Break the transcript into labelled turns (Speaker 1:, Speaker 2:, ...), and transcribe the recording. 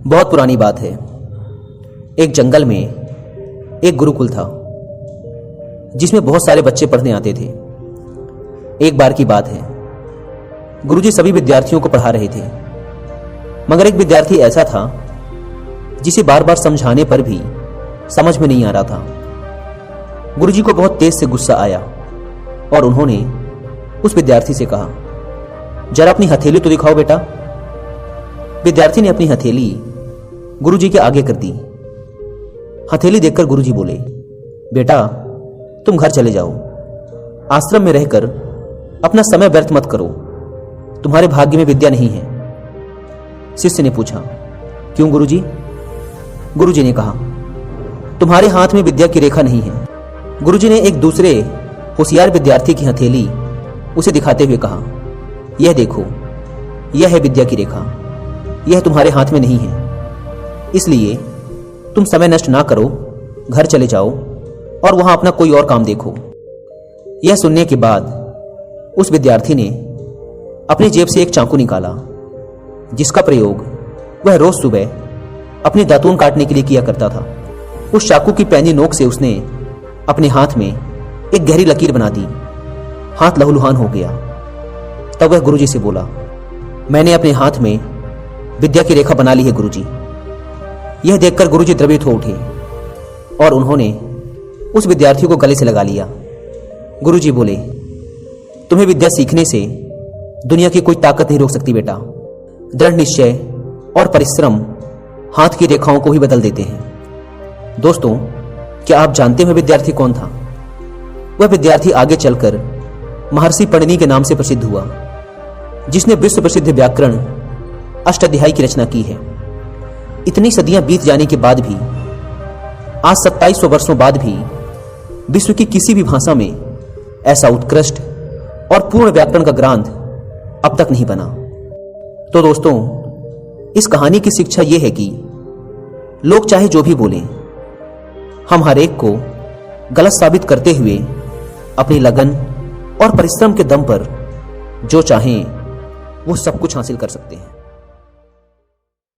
Speaker 1: बहुत पुरानी बात है। एक जंगल में एक गुरुकुल था जिसमें बहुत सारे बच्चे पढ़ने आते थे। एक बार की बात है, गुरुजी सभी विद्यार्थियों को पढ़ा रहे थे, मगर एक विद्यार्थी ऐसा था जिसे बार बार समझाने पर भी समझ में नहीं आ रहा था। गुरुजी को बहुत तेज से गुस्सा आया और उन्होंने उस विद्यार्थी से कहा, जरा अपनी हथेली तो दिखाओ बेटा। विद्यार्थी ने अपनी हथेली गुरुजी के आगे कर दी। हथेली देखकर गुरुजी बोले, बेटा तुम घर चले जाओ, आश्रम में रहकर अपना समय व्यर्थ मत करो, तुम्हारे भाग्य में विद्या नहीं है। शिष्य ने पूछा, क्यों गुरुजी? गुरुजी ने कहा, तुम्हारे हाथ में विद्या की रेखा नहीं है। गुरुजी ने एक दूसरे होशियार विद्यार्थी की हथेली उसे दिखाते हुए कहा, यह देखो, यह है विद्या की रेखा, यह तुम्हारे हाथ में नहीं है, इसलिए तुम समय नष्ट ना करो, घर चले जाओ और वहां अपना कोई और काम देखो। यह सुनने के बाद उस विद्यार्थी ने अपनी जेब से एक चाकू निकाला, जिसका प्रयोग वह रोज सुबह अपनी दातून काटने के लिए किया करता था। उस चाकू की पैनी नोक से उसने अपने हाथ में एक गहरी लकीर बना दी। हाथ लहूलुहान हो गया। तब वह गुरुजी से बोला, मैंने अपने हाथ में विद्या की रेखा बना ली है गुरुजी। यह देखकर गुरुजी द्रवित हो उठे और उन्होंने उस विद्यार्थी को गले से लगा लिया। गुरुजी बोले, तुम्हें विद्या सीखने से दुनिया की कोई ताकत नहीं रोक सकती बेटा। दृढ़ निश्चय और परिश्रम हाथ की रेखाओं को भी बदल देते हैं। दोस्तों, क्या आप जानते हैं विद्यार्थी कौन था? वह विद्यार्थी आगे चलकर महर्षि पणिनि के नाम से प्रसिद्ध हुआ, जिसने विश्व प्रसिद्ध व्याकरण अष्टाध्यायी की रचना की है। इतनी सदियां बीत जाने के बाद भी, आज 2700 वर्षों बाद भी विश्व की किसी भी भाषा में ऐसा उत्कृष्ट और पूर्ण व्याकरण का ग्रंथ अब तक नहीं बना। तो दोस्तों, इस कहानी की शिक्षा यह है कि लोग चाहे जो भी बोलें, हम हर एक को गलत साबित करते हुए अपनी लगन और परिश्रम के दम पर जो चाहें वो सब कुछ हासिल कर सकते हैं।